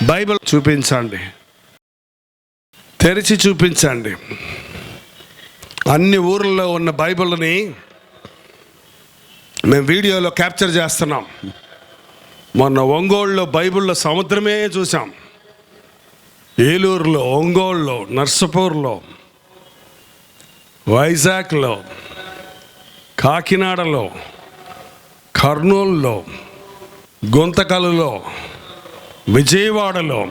Bible చూపించండి, తెరిచి చూపించండి. అన్ని ఊర్లలో ఉన్న బైబిల్ని మేము వీడియోలో క్యాప్చర్ చేస్తున్నాం. మొన్న ఒంగోలులో బైబిల్లో సముద్రమే చూసాం. ఏలూరులో, ఒంగోలులో, నర్సపూర్లో, వైజాగ్లో, కాకినాడలో, కర్నూలులో, గుంతకల్లో, విజయవాడలో,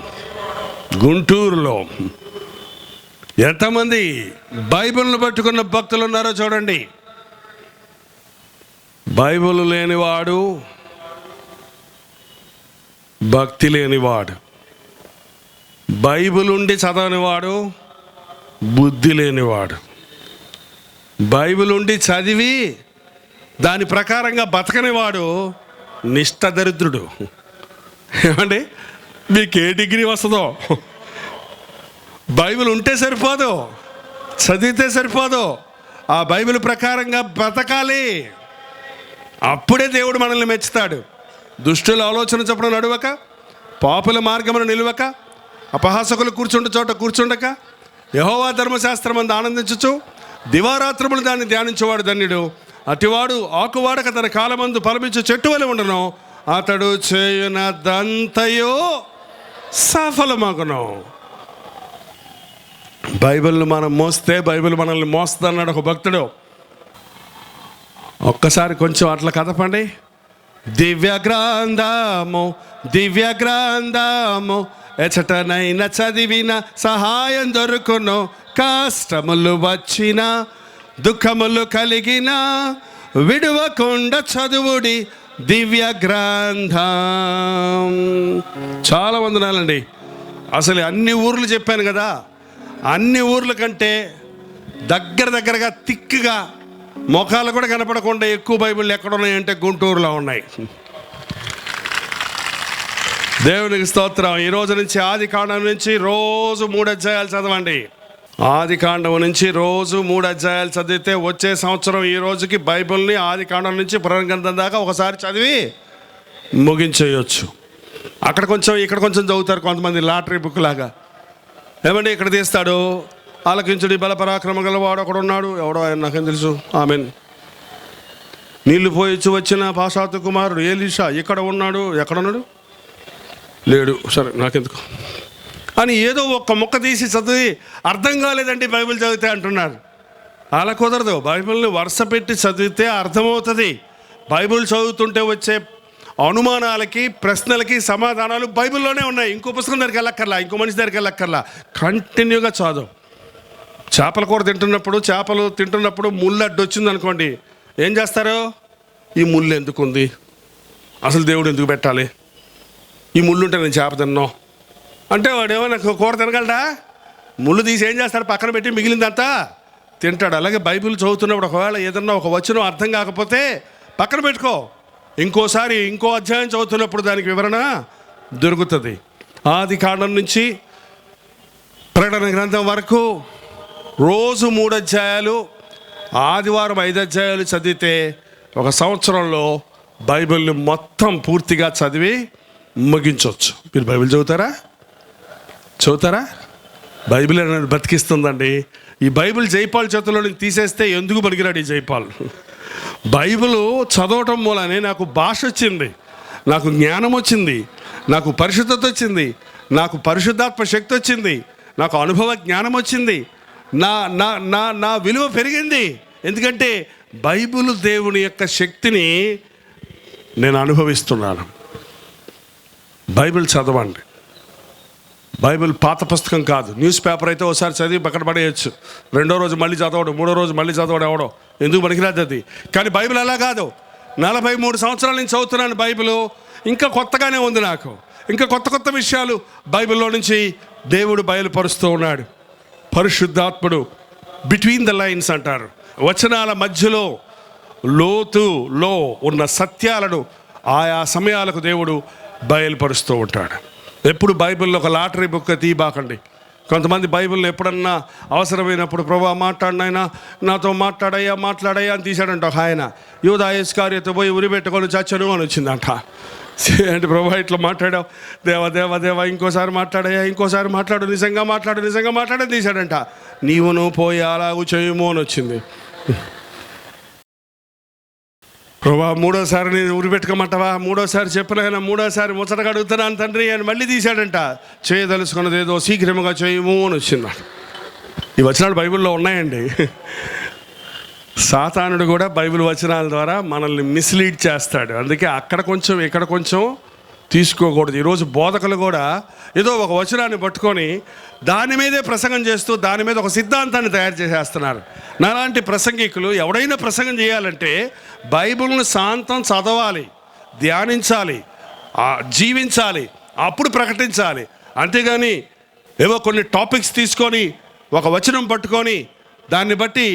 గుంటూరులో ఎంతమంది బైబిల్ను పట్టుకున్న భక్తులు ఉన్నారో చూడండి. బైబిల్ లేనివాడు భక్తి లేనివాడు, బైబిల్ ఉండి చదవనివాడు బుద్ధి లేనివాడు, బైబిల్ ఉండి చదివి దాని ప్రకారంగా బతకనివాడు నిష్ఠ దరిద్రుడు. ఏమండి, మీకు ఏ డిగ్రీ వస్తుందో, బైబిల్ ఉంటే సరిపోదు, చదివితే సరిపోదు, ఆ బైబిల్ ప్రకారంగా బ్రతకాలి. అప్పుడే దేవుడు మనల్ని మెచ్చుతాడు. దుష్టుల ఆలోచన చొప్పున నడువక, పాపుల మార్గమును నిలువక, అపహాసకులు కూర్చుండే చోట కూర్చుండక, యెహోవా ధర్మశాస్త్రమందు ఆనందించుచు దివారాత్రములు దాన్ని ధ్యానించేవాడు ధన్యుడు. అటివాడు ఆకువాడక తన కాలమందు ఫలమిచ్చు చెట్టు వలె ఉండను, అతడు చేయునదంతయో సఫలమగును. బైబిల్ను మనం మోస్తే బైబిల్ మనల్ని మోస్తుంది అన్నాడు ఒక భక్తుడు. ఒక్కసారి కొంచెం అట్లా కదపండి. దివ్య గ్రంథము, దివ్య గ్రంథము, ఎచటనైనా చదివిన సహాయం దొరుకును. కష్టములు వచ్చిన, దుఃఖములు కలిగిన, విడువకుండా చదువుడి దివ్య గ్రంథం. చాలా వందనాలండి. అసలు అన్ని ఊర్లు చెప్పాను కదా, అన్ని ఊర్ల కంటే దగ్గరగా తిక్కుగా ముఖాలు కూడా కనపడకుండా ఎక్కువ బైబిళ్ళు ఎక్కడున్నాయంటే గుంటూరులో ఉన్నాయి. దేవునికి స్తోత్రం. ఈ రోజు నుంచి ఆదికాండం నుంచి రోజు 3 అధ్యాయాలు చదవండి. ఆదికాండం నుంచి రోజు 3 అధ్యాయాలు చదివితే వచ్చే సంవత్సరం ఈ రోజుకి బైబిల్ని ఆదికాండం నుంచి పురాణగ్రంథం దాకా ఒకసారి చదివి ముగించేయచ్చు. అక్కడ కొంచెం ఇక్కడ కొంచెం చదువుతారు కొంతమంది, లాటరీ బుక్ లాగా. ఏమండి, ఇక్కడ తీస్తాడు, ఆలకించుడి బల పరాక్రమ గలవాడు ఒకడు ఉన్నాడు, ఎవడో ఆయన నాకేం తెలుసు, ఆమెన్. నీళ్లు పోయిచ్చు వచ్చిన పాషాతు కుమారుడు ఏలీషా ఇక్కడ ఉన్నాడు, ఎక్కడున్నాడు, లేడు, సరే నాకెందుకు అని ఏదో ఒక్క ముక్క తీసి చదివి అర్థం కాలేదండి బైబిల్ చదివితే అంటున్నారు. అలా కుదరదు. బైబిల్ని వరుస పెట్టి చదివితే అర్థమవుతుంది. బైబిల్ చదువుతుంటే వచ్చే అనుమానాలకి, ప్రశ్నలకి సమాధానాలు బైబిల్లోనే ఉన్నాయి. ఇంకో పుస్తకం దగ్గరికి వెళ్ళక్కర్లా, ఇంకో మనిషి దగ్గరికి వెళ్ళక్కర్లా. కంటిన్యూగా చదువు. చేపల కూర చేపలు తింటున్నప్పుడు ముళ్ళు అడ్డు వచ్చింది అనుకోండి, ఏం చేస్తారు? ఈ ముళ్ళు ఎందుకు ఉంది, అసలు దేవుడు ఎందుకు పెట్టాలి, ఈ ముళ్ళు ఉంటే నేను చేప తిన్నాను అంటే వాడు ఏమో నాకు కూర తినగలడా? ముళ్ళు తీసి ఏం చేస్తాడు? పక్కన పెట్టి మిగిలిందంతా తింటాడు. అలాగే బైబిల్ చదువుతున్నప్పుడు ఒకవేళ ఏదన్నా ఒక వచనం అర్థం కాకపోతే పక్కన పెట్టుకో, ఇంకోసారి ఇంకో అధ్యాయం చదువుతున్నప్పుడు దానికి వివరణ దొరుకుతుంది. ఆదికాండం నుంచి ప్రకటన గ్రంథం వరకు రోజు 3 అధ్యాయాలు, ఆదివారం 5 అధ్యాయాలు చదివితే ఒక సంవత్సరంలో బైబిల్ని మొత్తం పూర్తిగా చదివి ముగించవచ్చు. మీరు బైబిల్ చదువుతారా? బైబిల్ అనేది బతికిస్తుందండి. ఈ బైబిల్ జైపాల్ చేతుల్లో నుంచి తీసేస్తే ఎందుకు పనికిరాడు ఈ జైపాల్? బైబిల్ చదవటం మూలనే నాకు భాష వచ్చింది, నాకు జ్ఞానం వచ్చింది, నాకు పరిశుద్ధత వచ్చింది, నాకు పరిశుద్ధాత్మ శక్తి వచ్చింది, నాకు అనుభవ జ్ఞానం వచ్చింది, నా నా నా నా విలువ పెరిగింది. ఎందుకంటే బైబిల్ దేవుని యొక్క శక్తిని నేను అనుభవిస్తున్నాను. బైబిల్ చదవండి. బైబిల్ పాత పుస్తకం కాదు. న్యూస్ పేపర్ అయితే ఒకసారి చదివి పక్కన పడేయచ్చు, రెండో రోజు మళ్ళీ చదవడం, మూడో రోజు మళ్ళీ చదవడం ఎవడో, ఎందుకు పనికిరాదు అది. కానీ బైబిల్ అలా కాదు. 43 సంవత్సరాల నుంచి చదువుతున్నాను బైబిల్, ఇంకా కొత్తగానే ఉంది నాకు. ఇంకా కొత్త విషయాలు బైబిల్లో నుంచి దేవుడు బయలుపరుస్తూ ఉన్నాడు. పరిశుద్ధాత్ముడు బిట్వీన్ ద లైన్స్ అంటారు, వచనాల మధ్యలో లోతులో ఉన్న సత్యాలను ఆయా సమయాలకు దేవుడు బయలుపరుస్తూ ఉంటాడు. ఎప్పుడు బైబిల్లో ఒక లాటరీ బుక్ తీయబాకండి. కొంతమంది బైబిల్లో ఎప్పుడన్నా అవసరమైనప్పుడు ప్రభా మాట్లాడినైనా నాతో మాట్లాడయ్యా అని తీశాడంట ఒక ఆయన. యూదా ఇస్కరియోతు పోయి ఉరి పెట్టుకొని చచ్చను అని వచ్చిందంట. అంటే ప్రభా ఇట్లా మాట్లాడావు, దేవా ఇంకోసారి మాట్లాడు, నిజంగా మాట్లాడని తీశాడంట. నువ్వు పోయి అలాగూ చేయము అని వచ్చింది. ప్రభా మూడోసారి నేను ఉరి పెట్టుకోమంటావా, మూడోసారి చెప్పిన మూడోసారి ముచ్చటగా అడుగుతున్నాను తండ్రి అని మళ్ళీ తీశాడంట. చేయదలుచుకున్నది ఏదో శీఘ్రముగా చేయము అని వచ్చింది. ఈ వచనాలు బైబిల్లో ఉన్నాయండి. సాతానుడు కూడా బైబిల్ వచనాల ద్వారా మనల్ని మిస్లీడ్ చేస్తాడు. అందుకే అక్కడ కొంచెం ఇక్కడ కొంచెం తీసుకోకూడదు. ఈరోజు బోధకులు కూడా ఏదో ఒక వచనాన్ని పట్టుకొని దాని మీదే ప్రసంగం చేస్తూ దాని మీద ఒక సిద్ధాంతాన్ని తయారు చేసేస్తున్నారు. నాలాంటి ప్రసంగికులు ఎవడైనా ప్రసంగం చేయాలంటే బైబిల్ను శాంతం చదవాలి, ధ్యానించాలి, జీవించాలి, అప్పుడు ప్రకటించాలి. అంతేగాని ఏవో కొన్ని టాపిక్స్ తీసుకొని ఒక వచనం పట్టుకొని దాన్ని బట్టి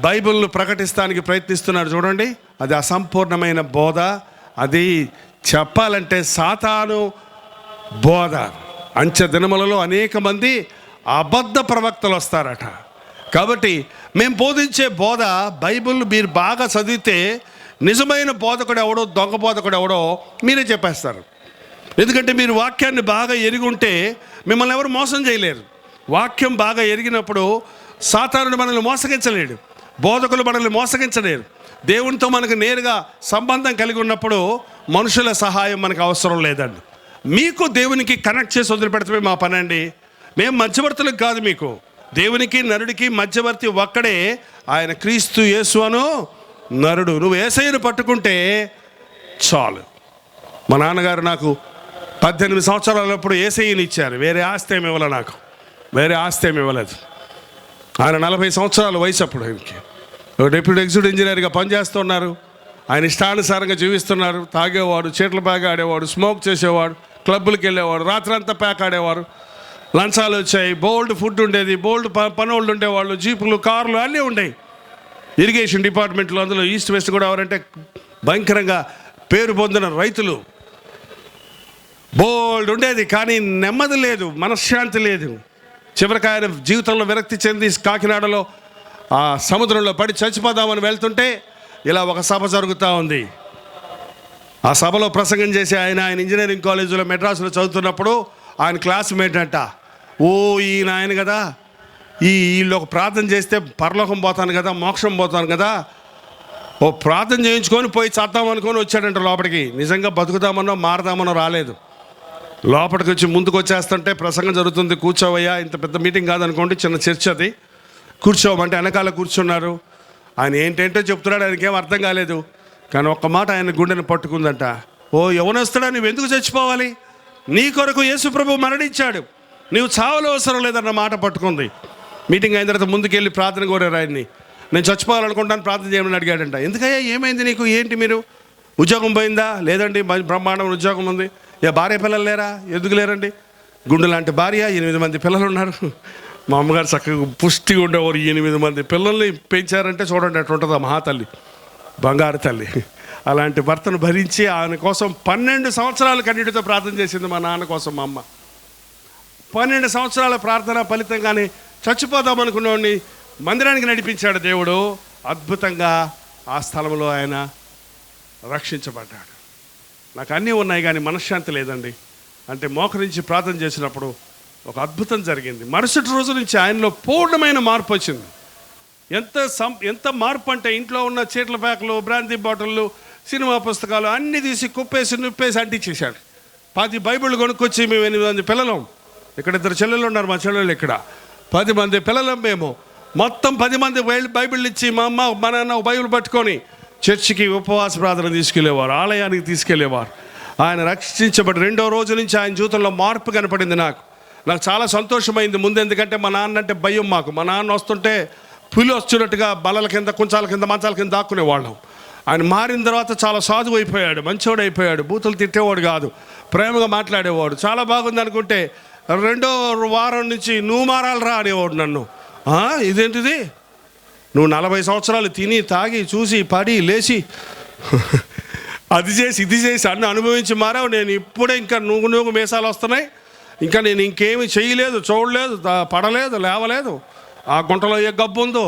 బైబిల్ను ప్రకటిస్తానికి ప్రయత్నిస్తున్నారు. చూడండి, అది అసంపూర్ణమైన బోధ. అది చెప్పాలంటే సాతాను బోధ. అంచె దినములలో అనేక మంది అబద్ధ ప్రవక్తలు వస్తారట. కాబట్టి మేము బోధించే బోధ బైబిల్ మీరు బాగా చదివితే నిజమైన బోధకుడు ఎవడో దొంగ బోధకుడు ఎవడో మీరే చెప్పేస్తారు. ఎందుకంటే మీరు వాక్యాన్ని బాగా ఎరిగి ఉంటే మిమ్మల్ని ఎవరు మోసం చేయలేరు. వాక్యం బాగా ఎరిగినప్పుడు సాతానుడు మనల్ని మోసగించలేడు, బోధకులు మనల్ని మోసగించలేరు. దేవునితో మనకు నేరుగా సంబంధం కలిగి ఉన్నప్పుడు మనుషుల సహాయం మనకు అవసరం లేదండి. మీకు దేవునికి కనెక్ట్ చేసి వదిలిపెడతామే మా పని అండి. మేము మధ్యవర్తులకు కాదు, మీకు దేవునికి నరుడికి మధ్యవర్తి ఒక్కడే, ఆయన క్రీస్తు యేసు అను నరుడు. నువ్వు యేసయ్యను పట్టుకుంటే చాలు. మా నాన్నగారు నాకు 18 సంవత్సరాలప్పుడు యేసయ్యని ఇచ్చారు. వేరే ఆస్తి ఏమి ఇవ్వలేదు, నాకు వేరే ఆస్తి ఏమి ఇవ్వలేదు. ఆయన 40 సంవత్సరాల వయసు అప్పుడు. ఆయనకి డిప్యూటీ ఎగ్జిక్యూటివ్ ఇంజనీర్గా పనిచేస్తున్నారు. ఆయన ఇష్టానుసారంగా జీవిస్తున్నారు. తాగేవాడు, చీట్ల ప్యాక్ ఆడేవాడు, స్మోక్ చేసేవాడు, క్లబ్బులకు వెళ్ళేవాడు, రాత్రంతా ప్యాక్ ఆడేవారు. లంచాలు వచ్చాయి, బోల్డ్ ఫుడ్ ఉండేది, బోల్డ్ పనోళ్ళు ఉండేవాళ్ళు, జీపులు, కార్లు అన్నీ ఉండేవి. ఇరిగేషన్ డిపార్ట్మెంట్లో, అందులో ఈస్ట్ వెస్ట్ కూడా ఎవరంటే భయంకరంగా పేరు పొందిన రైతులు. బోల్డ్ ఉండేది, కానీ నెమ్మది లేదు, మనశ్శాంతి లేదు. చివరికి ఆయన జీవితంలో విరక్తి చెంది కాకినాడలో ఆ సముద్రంలో పడి చచ్చిపోదామని వెళ్తుంటే ఇలా ఒక సభ జరుగుతూ ఉంది. ఆ సభలో ప్రసంగం చేసి ఆయన ఇంజనీరింగ్ కాలేజీలో మెడ్రాస్లో చదువుతున్నప్పుడు ఆయన క్లాస్మేట్ అంట. ఈయన ఆయన కదా, వీళ్ళు ఒక ప్రార్థన చేస్తే పరలోకం పోతాను కదా, మోక్షం పోతాను కదా, ఓ ప్రార్థన చేయించుకొని పోయి చేద్దామనుకొని వచ్చాడంట లోపలికి. నిజంగా బతుకుదామనో మారదామనో రాలేదు. లోపలికి వచ్చి ముందుకు వచ్చేస్తుంటే ప్రసంగం జరుగుతుంది. కూర్చోవయ్యా, ఇంత పెద్ద మీటింగ్ కాదనుకోండి, చిన్న చర్చ అది. కూర్చోమంటే వెనకాల కూర్చున్నారు. ఆయన ఏంటంటో చెప్తున్నాడు, ఆయనకేం అర్థం కాలేదు. కానీ ఒక్క మాట ఆయన గుండెని పట్టుకుందంట. యవనస్తుడా, నువ్వు ఎందుకు చచ్చిపోవాలి? నీ కొరకు యేసు ప్రభువు మరణించాడు, నీవు చావలో అవసరం లేదన్న మాట పట్టుకుంది. మీటింగ్ అయిన తర్వాత ముందుకెళ్ళి ప్రార్థన కోరారు ఆయన్ని. నేను చచ్చిపోవాలనుకుంటాను, ప్రార్థన చేయమని అడిగాడంట. ఎందుకయ్యా, ఏమైంది నీకు, ఏంటి మీరు ఉద్యోగం పోయిందా? లేదండి, బ్రహ్మాండం ఉద్యోగం ఉంది. భార్య పిల్లలు లేరా? ఎందుకు లేరండి? గుండె లాంటి భార్య, 8 మంది పిల్లలు ఉన్నారు. మా అమ్మగారు చక్కగా పుష్టిగా ఉండేవారు. 8 మంది పిల్లల్ని పెంచారంటే చూడండి ఎట్లుంటుందో, మహాతల్లి, బంగారు తల్లి. అలాంటి భర్తను భరించి ఆయన కోసం 12 సంవత్సరాలు కన్నీటితో ప్రార్థన చేసింది మా నాన్న కోసం మా అమ్మ. 12 సంవత్సరాల ప్రార్థన ఫలితంగానే చచ్చిపోదామనుకున్నవాడిని మందిరానికి నడిపించాడు దేవుడు. అద్భుతంగా ఆ స్థలంలో ఆయన రక్షించబడ్డాడు. నాకు అన్నీ ఉన్నాయి కానీ మనశ్శాంతి లేదండి అంటే మోకరించి ప్రార్థన చేసినప్పుడు ఒక అద్భుతం జరిగింది. మరుసటి రోజు నుంచి ఆయనలో పూర్ణమైన మార్పు వచ్చింది. ఎంత మార్పు అంటే, ఇంట్లో ఉన్న చీట్ల ప్యాకులు, బ్రాందీ బాటిళ్ళు, సినిమా పుస్తకాలు అన్నీ తీసి కుప్పేసి నుప్పేసి అంటించేశాడు. 10 బైబిళ్ళు కొనుక్కొచ్చి మేము 8 మంది పిల్లలం. ఇక్కడ 2 చెల్లెలు ఉన్నారు, మా చెల్లెళ్ళు ఇక్కడ 10 మంది పిల్లలం మేము. మొత్తం 10 మంది బైబిళ్ళు ఇచ్చి మా అమ్మ మా నాన్న బైబిల్ పట్టుకొని చర్చికి ఉపవాస ప్రార్థన తీసుకెళ్లేవారు, ఆలయానికి తీసుకెళ్లేవారు. ఆయన రక్షించబడి 2వ రోజు నుంచి ఆయన జీవితంలో మార్పు కనపడింది. నాకు చాలా సంతోషమైంది. ముందు ఎందుకంటే మా నాన్న అంటే భయం మాకు. మా నాన్న వస్తుంటే పులి వస్తున్నట్టుగా బల్లల కింద, కుంచాల కింద, మంచాల కింద దాక్కునేవాళ్ళం. ఆయన మారిన తర్వాత చాలా సాధువు అయిపోయాడు, మంచివాడు అయిపోయాడు. బూతులు తిట్టేవాడు కాదు, ప్రేమగా మాట్లాడేవాడు. చాలా బాగుంది అనుకుంటే 2వ వారం నుంచి నువ్వు మారాలరా అనేవాడు నన్ను. ఇదేంటిది, నువ్వు 40 సంవత్సరాలు తిని తాగి చూసి పడి లేచి అది చేసి ఇది చేసి అన్ని అనుభవించి మారావు. నేను ఇప్పుడే ఇంకా నువ్వు మీసాలు వస్తున్నాయి, ఇంకా నేను ఇంకేమి చేయలేదు, చూడలేదు, పడలేదు, లేవలేదు, ఆ గుంటలో ఏ గబ్బు ఉందో,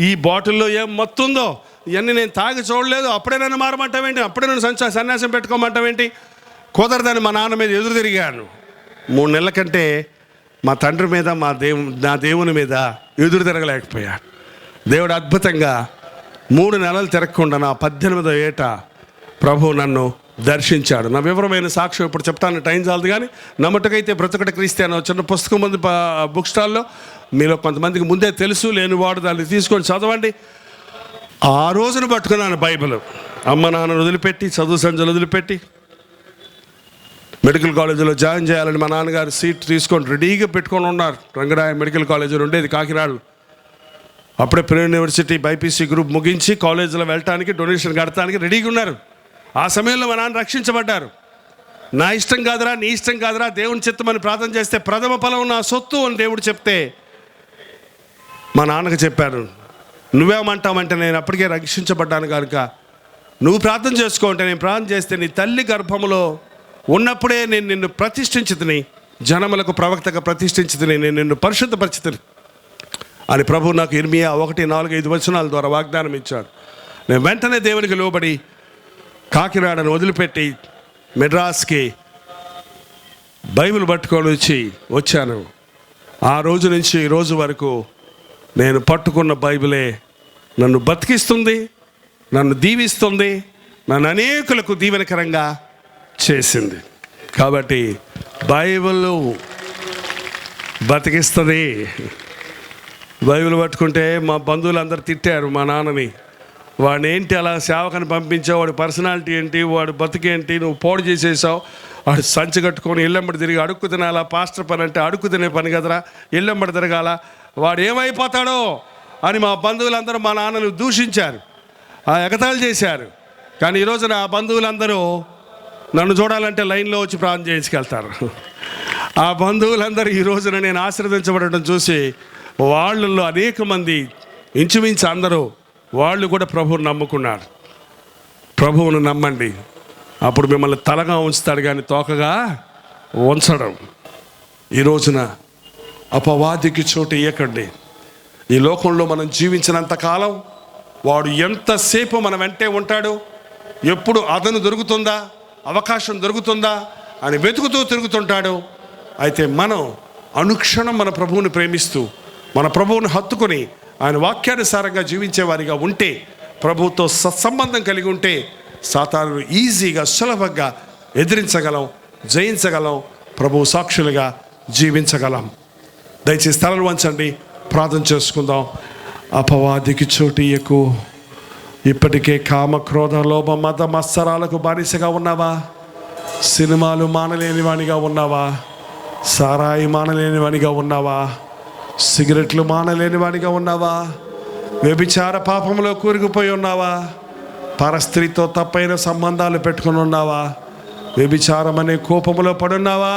ఈ బాటిల్లో ఏం మత్తుందో, ఇవన్నీ నేను తాగి చూడలేదు, అప్పుడే నన్ను మారమంటావేంటి, అప్పుడే నన్ను సన్యాసం పెట్టుకోమంటావేంటి? కుదరదని మా నాన్న మీద ఎదురు తిరిగాను. 3 నెలల కంటే మా తండ్రి మీద, నా దేవుని మీద ఎదురు తిరగలేకపోయాను. దేవుడు అద్భుతంగా 3 నెలలు తిరగకుండా నా 18వ ఏట ప్రభు నన్ను దర్శించాడు. నా వివరమైన సాక్ష్యం ఇప్పుడు చెప్తాను, టైం చాలదు. కానీ నమ్మటకైతే బ్రతుకట క్రీస్తు చిన్న పుస్తకం ఉంది బుక్ స్టాల్లో. మీలో కొంతమందికి ముందే తెలుసు, లేనివాడు దాన్ని తీసుకొని చదవండి. ఆ రోజును పట్టుకున్నాను బైబిల్. అమ్మ నాన్నను వదిలిపెట్టి, చదువు సంజలు వదిలిపెట్టి, మెడికల్ కాలేజీలో జాయిన్ చేయాలని మా నాన్నగారు సీట్ తీసుకొని రెడీగా పెట్టుకొని ఉన్నారు. రంగరాయ మెడికల్ కాలేజీలో ఉండేది కాకినాడలో. అప్పుడే ప్రీ యూనివర్సిటీ బైపీసీ గ్రూప్ ముగించి కాలేజీలో వెళ్ళటానికి, డొనేషన్ కడటానికి రెడీగా ఉన్నారు. ఆ సమయంలో మా నాన్న రక్షించబడ్డారు. నా ఇష్టం కాదురా, నీ ఇష్టం కాదురా, దేవుని చిత్తమని ప్రార్థన చేస్తే ప్రథమ ఫలం నా సొత్తు అని దేవుడు చెప్తే మా నాన్నకు చెప్పాను, నువ్వేమంటావంటే నేను అప్పటికే రక్షించబడ్డాను కనుక నువ్వు ప్రార్థన చేసుకో అంటే నేను ప్రార్థన చేస్తే నీ తల్లి గర్భములో ఉన్నప్పుడే నేను నిన్ను ప్రతిష్ఠించితిని, జనములకు ప్రవక్తగా ప్రతిష్ఠించితిని, నేను నిన్ను పరిశుద్ధపరిచితిని అని ప్రభు నాకు ఇర్మియా 1:4-5 వచనాల ద్వారా వాగ్దానం ఇచ్చాడు. నేను వెంటనే దేవునికి లోబడి కాకినాడను వదిలిపెట్టి మెడ్రాస్కి బైబిల్ పట్టుకొని వచ్చాను. ఆ రోజు నుంచి ఈ రోజు వరకు నేను పట్టుకున్న బైబిలే నన్ను బతికిస్తుంది, నన్ను దీవిస్తుంది, నన్ను అనేకులకు దీవెనకరంగా చేసింది. కాబట్టి బైబిల్ బతికిస్తుంది. బైబిల్ పట్టుకుంటే మా బంధువులు తిట్టారు మా నాన్నని, వాడిని ఏంటి అలా సేవకని పంపించావు, వాడి పర్సనాలిటీ ఏంటి, వాడు బతికేంటి, నువ్వు పోడు చేసేసావు, వాడు సంచి కట్టుకొని ఇళ్ళెంబడి తిరిగి అడుక్కు తినాలా, పాస్టర్ పని అంటే అడుక్కు తినే పని కదరా, ఇళ్ళెంబడి తిరగాల, వాడు ఏమైపోతాడో అని మా బంధువులందరూ మా నాన్నను దూషించారు, ఎగతాళి చేశారు. కానీ ఈరోజు నా బంధువులందరూ నన్ను చూడాలంటే లైన్లో వచ్చి ప్రార్థన చేయించుకెళ్తారు. ఆ బంధువులందరూ ఈ రోజున నేను ఆశీర్వదించబడటం చూసి వాళ్ళల్లో అనేక మంది, ఇంచుమించు అందరూ వాళ్ళు కూడా ప్రభువుని నమ్ముకున్నారు. ప్రభువును నమ్మండి, అప్పుడు మిమ్మల్ని తలగా ఉంచుతాడు కానీ తోకగా ఉంచడం. ఈ రోజున అపవాదికి చోటు ఇవ్వకండి. ఈ లోకంలో మనం జీవించినంత కాలం వాడు ఎంతసేపు మన వెంటే ఉంటాడు, ఎప్పుడు అదను దొరుకుతుందా, అవకాశం దొరుకుతుందా అని వెతుకుతూ తిరుగుతుంటాడు. అయితే మనం అనుక్షణం మన ప్రభువుని ప్రేమిస్తూ, మన ప్రభువుని హత్తుకొని ఆయన వాక్యానుసారంగా జీవించేవారిగా ఉంటే, ప్రభువుతో సత్సంబంధం కలిగి ఉంటే సాతానును ఈజీగా, సులభంగా ఎదిరించగలం, జయించగలం, ప్రభువు సాక్షులుగా జీవించగలం. దయచేసి తలలు వంచండి, ప్రార్థన చేసుకుందాం. అపవాదికి చోటు ఇయ్యకు. ఇప్పటికే కామ, క్రోధ, లోభ, మత, మత్సరాలకు బానిసగా ఉన్నావా? సినిమాలు మానలేని వానిగా ఉన్నావా? సారాయి మానలేని వానిగా ఉన్నావా? సిగరెట్లు మానలేని వానిగా ఉన్నావా? వ్యభిచార పాపంలో కూరుకుపోయి ఉన్నావా? పరస్త్రీతో తప్పైన సంబంధాలు పెట్టుకుని ఉన్నావా? వ్యభిచారం అనే కోపంలో పడున్నావా?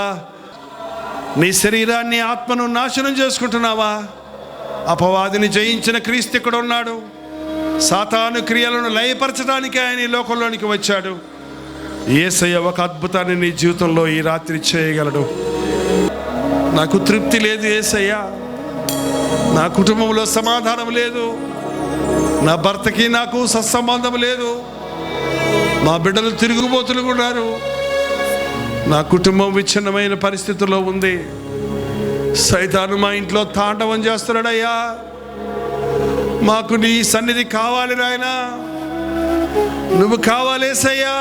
నీ శరీరాన్ని, ఆత్మను నాశనం చేసుకుంటున్నావా? అపవాదిని జయించిన క్రీస్తు ఇక్కడ ఉన్నాడు. సాతాను క్రియలను లయపరచడానికి ఆయన ఈ లోకంలోనికి వచ్చాడు. యేసయ్య ఒక అద్భుతాన్ని నీ జీవితంలో ఈ రాత్రి చేయగలడు. నాకు తృప్తి లేదు యేసయ్య, నా కుటుంబంలో సమాధానం లేదు, నా భర్తకి నాకు సత్సంబంధం లేదు, మా బిడ్డలు తిరుగుబోతులు ఉన్నారు, నా కుటుంబం విచ్ఛిన్నమైన పరిస్థితుల్లో ఉంది, సైతాను మా ఇంట్లో తాండవం చేస్తున్నాడయ్యా, మాకు నీ సన్నిధి కావాలి నాయనా, నువ్వు కావాలేసయ్యా,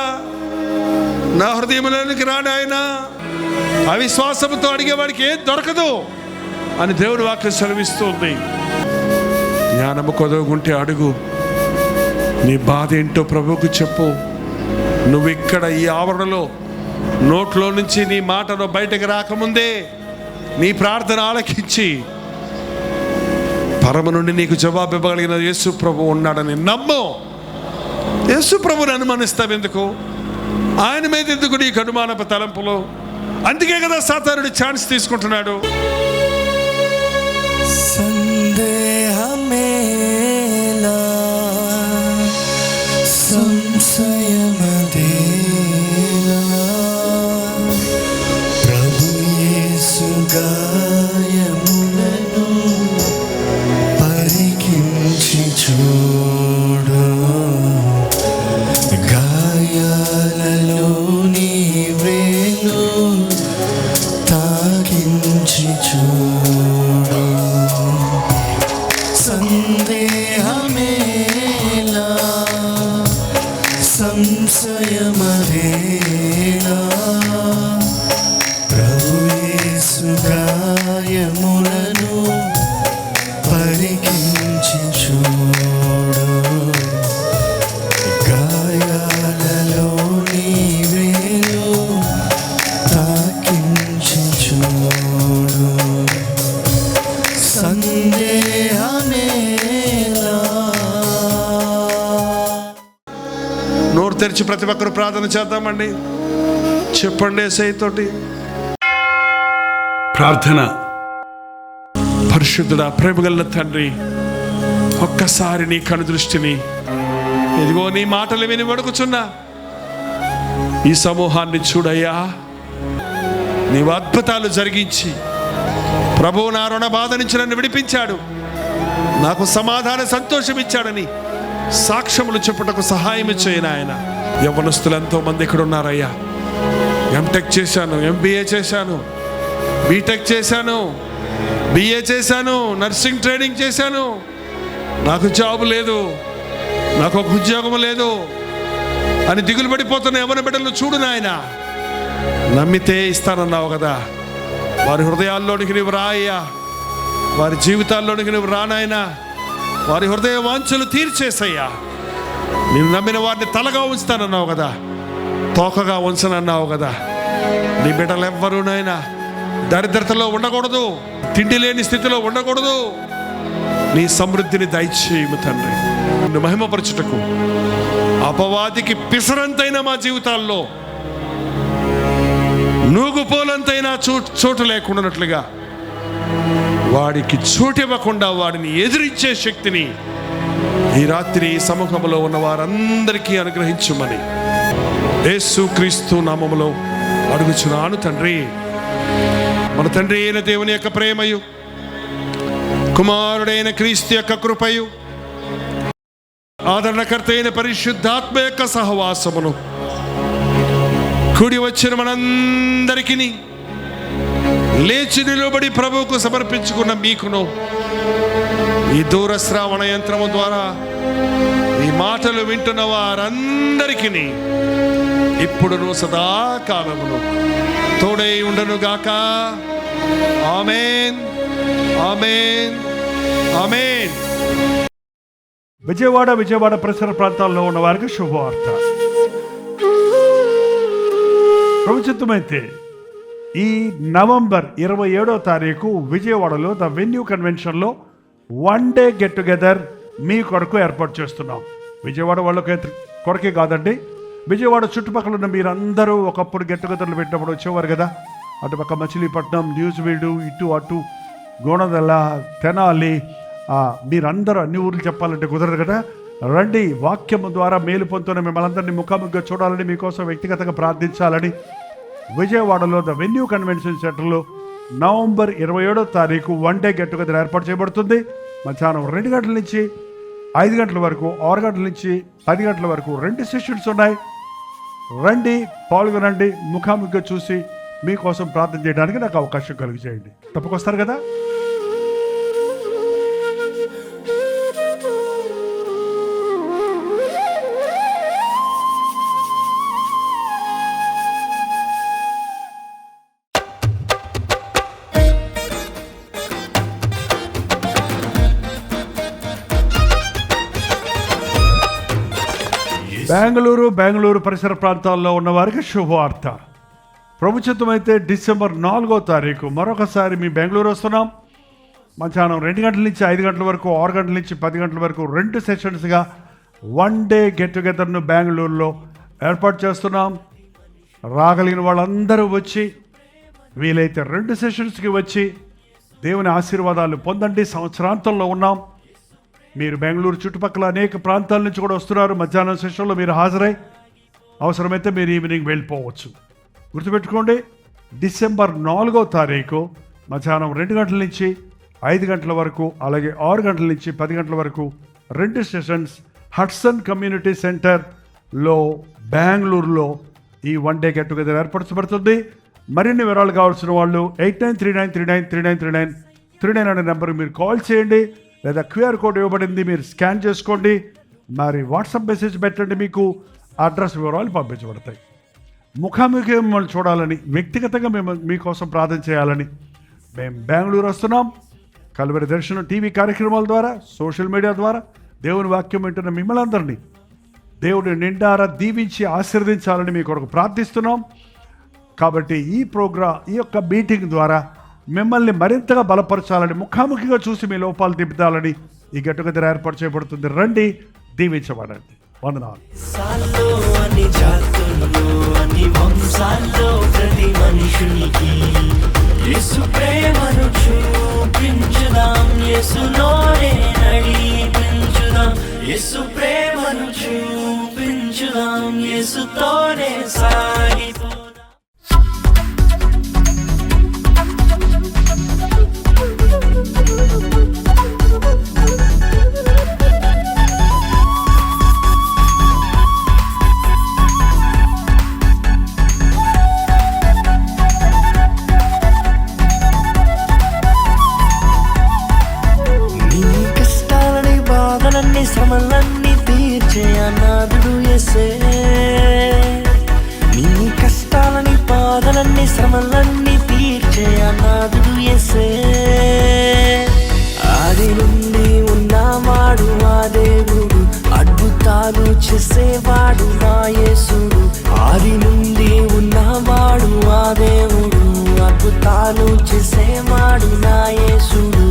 నా హృదయంలోనికి రా నాయనా. అవిశ్వాసంతో అడిగేవాడికి ఏం దొరకదు అని దేవుడు వాక్యం సెలవిస్తుంది. జ్ఞానము కొదవగుంటే అడుగు, నీ బాధ ఏంటో ప్రభువుకు చెప్పు. నువ్వు ఇక్కడ ఈ ఆవరణలో నోట్లో నుంచి నీ మాటను బయటకు రాకముందే నీ ప్రార్థన ఆలకించి పరమ నుండి నీకు జవాబు ఇవ్వగలిగిన యేసు ప్రభు ఉన్నాడని నమ్ము. యేసు ప్రభుని అనుమానిస్తావు ఎందుకు? ఆయన మీద ఎందుకు నీకు అనుమానపు తలంపులు? అందుకే కదా సాతానుడు ఛాన్స్ తీసుకుంటున్నాడు. సందేహమేలా సంశయమదేలా గాయములను పరికించి చూడు, గాయాలలో నీ వేలు తాకించి చూడు. సందేహమేలా, సంశయమేలా, ప్రభు యేసు గాయములను పరికించి చూడు, గాయాలలో నీ వేలు తాకించి చూడు. సందేహమేలా. నోరు తెరిచి ప్రతి ఒక్కరు ప్రార్థన చేద్దామండి. చెప్పండి యేసయ్యతోటి. ప్రార్థన. పరిశుద్ధుడా, ప్రేమగల తండ్రి, ఒక్కసారి నీ కనుదృష్టిని ఇదిగో నీ మాటలు విని వడుకుచున్నా ఈ సమూహాన్ని చూడయ్యా. నీవు అద్భుతాలు జరిగించి ప్రభువు నా రుణ బాధ నుంచి నన్ను విడిపించాడు, నాకు సమాధాన సంతోషం ఇచ్చాడని సాక్ష్యములు చెప్పుటకు సహాయం చేయను ఆయన. యవ్వనస్తులు ఎంతో మంది ఇక్కడ ఉన్నారయ్యా. ఎంటెక్ చేశాను, ఎంబీఏ చేశాను, బీటెక్ చేశాను, బిఏ చేశాను, నర్సింగ్ ట్రైనింగ్ చేశాను, నాకు జాబ్ లేదు, నాకు ఒక ఉద్యోగం లేదు అని దిగులు పడిపోతున్న యవ్వన బిడ్డలు చూడు నాయన. నమ్మితే ఇస్తానన్నావు కదా, వారి హృదయాల్లోనికి నువ్వు రాయ్యా, వారి జీవితాల్లోనికి నువ్వు రానాయనా. వారి హృదయ వాంఛలు తీర్చేసయ్యా. నేను నమ్మిన వారిని తలగా ఉంచుతానన్నావు కదా, తోకగా ఉంచనన్నావు కదా. నీ బిడ్డలు ఎవ్వరూ నాయనా దరిద్రతలో ఉండకూడదు, తిండి లేని స్థితిలో ఉండకూడదు. నీ సమృద్ధిని దయచేయము తండ్రి. నిన్ను మహిమపరచుటకు అపవాదికి పిసరంతైన మా జీవితాల్లో నూగుపోలంతైనా చోటు లేకుండానట్లుగా వాడికి చోటివ్వకుండా వాడిని ఎదిరించే శక్తిని ఈ రాత్రి సమూహంలో ఉన్న వారందరికీ అనుగ్రహించుమని యేసుక్రీస్తు నామములో అడుగుచున్నాను తండ్రి. మన తండ్రి అయిన దేవుని యొక్క ప్రేమయు, కుమారుడైన క్రీస్తు యొక్క కృపయు, ఆదరణకర్త అయిన పరిశుద్ధాత్మ యొక్క సహవాసమును కూడి వచ్చిన మనందరికీ, లేచి నిలబడి ప్రభువుకు సమర్పించుకున్న మీకును, ఈ దూర శ్రావణ యంత్రము ద్వారా ఈ మాటలు వింటున్న వారందరికీ ఇప్పుడును సదాకాలమును తోడై ఉండను గాక. ఆమేన్, ఆమేన్, ఆమేన్. విజయవాడ పరిసర ప్రాంతాల్లో ఉన్న వారికి శుభవార్త. ప్రభుత్వమైతే ఈ నవంబర్ 27వ తారీఖు విజయవాడలో ద వెన్యూ కన్వెన్షన్లో 1 డే గెట్ టుగెదర్ మీ కొరకు ఏర్పాటు చేస్తున్నాం. విజయవాడ వాళ్ళకి కొరకే కాదండి, విజయవాడ చుట్టుపక్కల ఉన్న మీరందరూ ఒకప్పుడు గెట్ టుగెదర్లు పెట్టినప్పుడు వచ్చేవారు కదా. అటుపక్క మచిలీపట్నం, న్యూజివీడు, ఇటు అటు గోనదల, తెనాలి, మీరందరూ అన్ని ఊర్లు చెప్పాలంటే కుదరదు కదా. రండి, వాక్యము ద్వారా మేలు పొందుతున్న మిమ్మల్ని అందరినీ ముఖాముఖిగా చూడాలని, మీకోసం వ్యక్తిగతంగా ప్రార్థించాలని విజయవాడలో ద వెన్యూ కన్వెన్షన్ సెంటర్లో నవంబర్ 27వ తారీఖు 1 డే గెట్ టుగెదర్ ఏర్పాటు చేయబడుతుంది. మధ్యాహ్నం 2 గంటల నుంచి 5 గంటల వరకు, 6 గంటల నుంచి 10 గంటల వరకు 2 సెషన్స్ ఉన్నాయి. రండి, పాల్గొనండి, ముఖాముఖిగా చూసి మీకోసం ప్రార్థన చేయడానికి నాకు అవకాశం కలిగి చేయండి. తప్పకొస్తారు కదా. బెంగళూరు పరిసర ప్రాంతాల్లో ఉన్న వారికి శుభవార్త. ప్రభుత్వమైతే డిసెంబర్ 4వ తారీఖు మరొకసారి మీ బెంగళూరు వస్తున్నాం. మధ్యాహ్నం 2 గంటల నుంచి 5 గంటల వరకు, 6 గంటల నుంచి 10 గంటల వరకు 2 సెషన్స్గా 1 డే గెట్ టుగెదర్ను బెంగళూరులో ఏర్పాటు చేస్తున్నాం. రాగలిగిన వాళ్ళందరూ వచ్చి, వీలైతే 2 సెషన్స్కి వచ్చి దేవుని ఆశీర్వాదాలు పొందండి. సంవత్సరాంతంలో ఉన్నాం. మీరు బెంగళూరు చుట్టుపక్కల అనేక ప్రాంతాల నుంచి కూడా వస్తున్నారు. మధ్యాహ్నం సెషన్లో మీరు హాజరై అవసరమైతే మీరు ఈవినింగ్ వెళ్ళిపోవచ్చు. గుర్తుపెట్టుకోండి, డిసెంబర్ 4వ తారీఖు మధ్యాహ్నం 2 గంటల నుంచి 5 గంటల వరకు, అలాగే 6 గంటల నుంచి 10 గంటల వరకు 2 సెషన్స్ హడ్సన్ కమ్యూనిటీ సెంటర్లో బెంగళూరులో ఈ 1 డే గెట్ టుగెదర్ ఏర్పరచబడుతుంది. మరిన్ని వివరాలు కావాల్సిన వాళ్ళు 8939393939 అనే నెంబర్కి మీరు కాల్ చేయండి, లేదా QR కోడ్ ఇవ్వబడింది, మీరు స్కాన్ చేసుకోండి. మరి వాట్సాప్ మెసేజ్ పెట్టండి, మీకు అడ్రస్ వివరాలు పంపించబడతాయి. ముఖాముఖి మిమ్మల్ని చూడాలని, వ్యక్తిగతంగా మేము మీకోసం ప్రార్థన చేయాలని మేము బెంగళూరు వస్తున్నాం. కల్వరి దర్శనం టీవీ కార్యక్రమాల ద్వారా, సోషల్ మీడియా ద్వారా దేవుని వాక్యం వింటున్న మిమ్మల్ని అందరినీ దేవుడు నిండారా దీవించి ఆశీర్వదించాలని మీ కొరకు ప్రార్థిస్తున్నాం. కాబట్టి ఈ యొక్క మీటింగ్ ద్వారా మిమ్మల్ని మరింతగా బలపరచాలని, ముఖాముఖిగా చూసి మీ లోపాలు తిప్పుతాలని ఈ గెట్ టుగెదర్ ఏర్పాటు చేయబడుతుంది. రండి, దీవించబడండి. వందనాలు. అన్ని జాతుల్లో అన్ని వంశాల్లో ప్రతి మనుషునికి యేసు ప్రేమను చూపించుదాం, యేసులోనే నడిపించుదాం. యేసు ప్రేమను చూపించుదాం, యేసుతోనే సాగిపోదాం. శ్రమలన్నీ తీర్చే అనాథుడు యేసే, నీ కష్టాలని బాధలన్నీ శ్రమలన్నీ తీర్చే అనాథుడు యేసే. ఆది నుండి ఉన్నవాడు ఆ దేవుడు, అద్భుతాలు చేసేవాడు నా యేసుడు. ఆది నుండి ఉన్నవాడు ఆ దేవుడు, అద్భుతాలు చేసేవాడు నా యేసుడు.